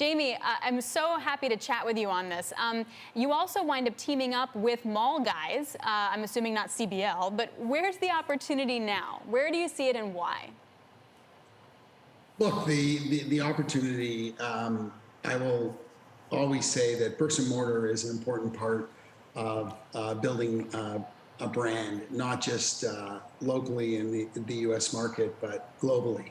Jamie, I'm so happy to chat with you on this. You also wind up teaming up with mall guys. I'm assuming not CBL, but where's the opportunity now? Where do you see it and why? Look, the opportunity, I will always say that bricks and mortar is an important part of building a brand, not just locally in the US market, but globally.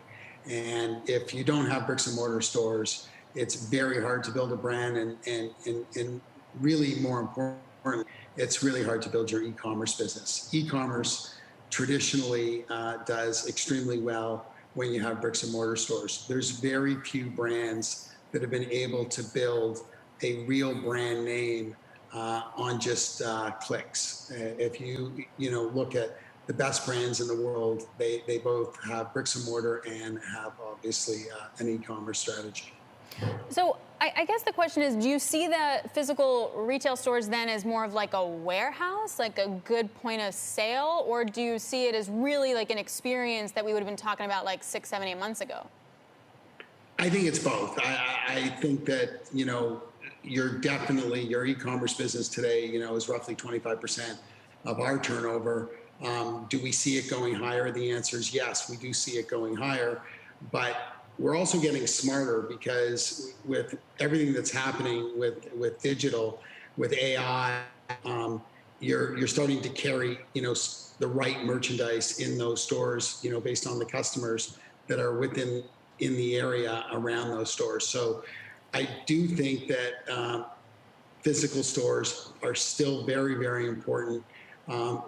And if you don't have bricks and mortar stores, it's very hard to build a brand, and really more important, it's really hard to build your e-commerce business. E-commerce traditionally does extremely well when you have bricks and mortar stores. There's very few brands that have been able to build a real brand name on just clicks. If you look at the best brands in the world, they both have bricks and mortar and have obviously an e-commerce strategy. So I guess the question is, do you see the physical retail stores then as more of like a warehouse, like a good point of sale, or do you see it as really like an experience that we would have been talking about like 6, 7, 8 months ago? I think it's both. I think that, your e-commerce business today, is roughly 25% of our turnover. Do we see it going higher? The answer is yes, we do see it going higher, but we're also getting smarter because with everything that's happening with digital, with AI, you're starting to carry, the right merchandise in those stores, based on the customers that are in the area around those stores. So I do think that physical stores are still very, very important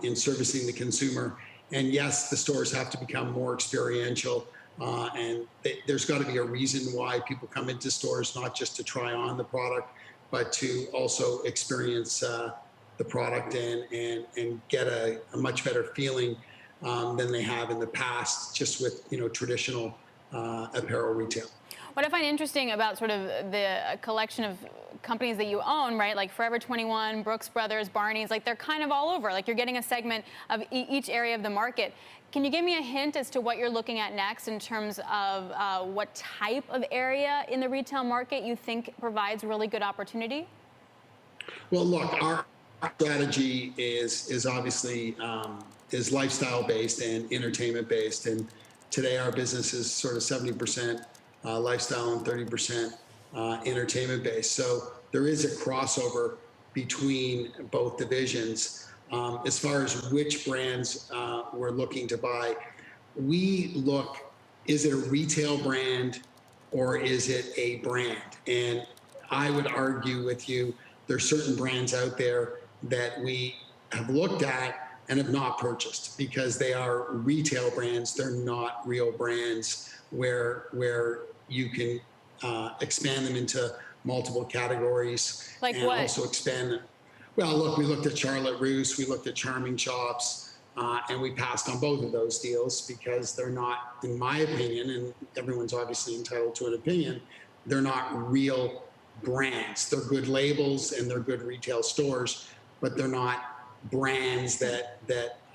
in servicing the consumer. And yes, the stores have to become more experiential. And there's got to be a reason why people come into stores, not just to try on the product, but to also experience the product and get a much better feeling than they have in the past, just with traditional apparel retail. What I find interesting about sort of the collection of companies that you own, right, like Forever 21, Brooks Brothers, Barney's, like they're kind of all over. Like you're getting a segment of each area of the market. Can you give me a hint as to what you're looking at next in terms of what type of area in the retail market you think provides really good opportunity? Well, look, our strategy is obviously is lifestyle based and entertainment based, and today our business is sort of 70% lifestyle and 30% entertainment based. So there is a crossover between both divisions. As far as which brands we're looking to buy, we look, is it a retail brand or is it a brand? And I would argue with you, there's certain brands out there that we have looked at and have not purchased because they are retail brands. They're not real brands where you can expand them into multiple categories. Like and what? Also expand them. Well, look, we looked at Charlotte Russe, we looked at Charming Shops, and we passed on both of those deals because they're not, in my opinion, and everyone's obviously entitled to an opinion, they're not real brands. They're good labels and they're good retail stores, but they're not brands that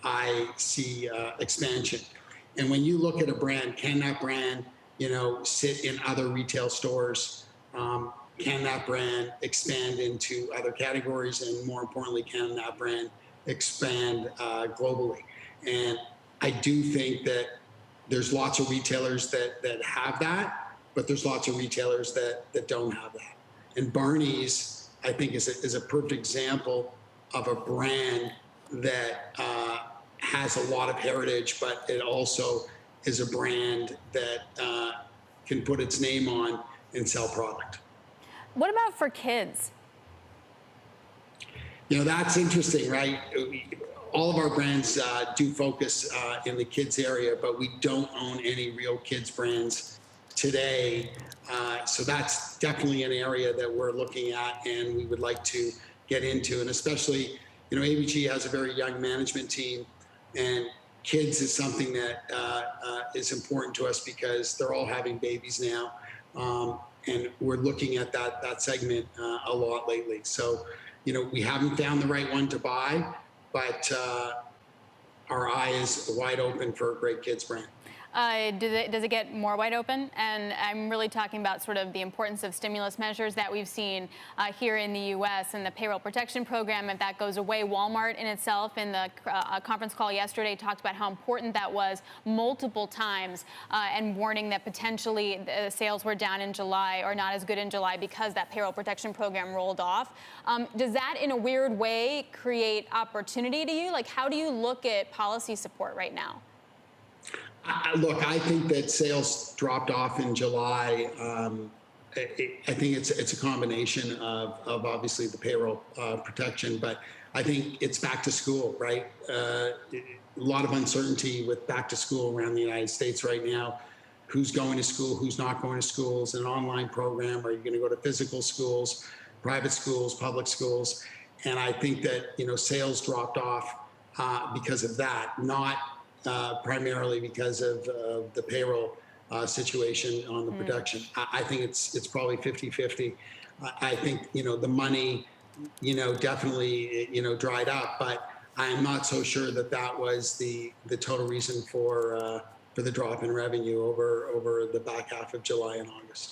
I see expansion. And when you look at a brand, can that brand, sit in other retail stores? Can that brand expand into other categories? And more importantly, can that brand expand globally? And I do think that there's lots of retailers that have that, but there's lots of retailers that don't have that. And Barney's, I think, is a perfect example of a brand that has a lot of heritage, but it also is a brand that can put its name on and sell product. What about for kids? That's interesting, right? All of our brands do focus in the kids area, but we don't own any real kids brands today. So that's definitely an area that we're looking at and we would like to get into. And especially, ABG has a very young management team, and kids is something that is important to us because they're all having babies now. And we're looking at that segment a lot lately. So, we haven't found the right one to buy, but our eye is wide open for a great kids brand. Does it get more wide open? And I'm really talking about sort of the importance of stimulus measures that we've seen here in the U.S. and the payroll protection program. If that goes away, Walmart in itself in the conference call yesterday talked about how important that was multiple times and warning that potentially the sales were down in July or not as good in July because that payroll protection program rolled off. Does that in a weird way create opportunity to you? Like, how do you look at policy support right now? Look, I think that sales dropped off in July. I think it's a combination of obviously the payroll protection, but I think it's back to school, right? A lot of uncertainty with back to school around the United States right now. Who's going to school, who's not going to schools, an online program, are you going to go to physical schools, private schools, public schools? And I think that, sales dropped off because of that, not primarily because of the payroll situation on the production. I think it's probably 50-50. I think, the money, definitely, dried up, but I'm not so sure that that was the total reason for the drop in revenue over the back half of July and August.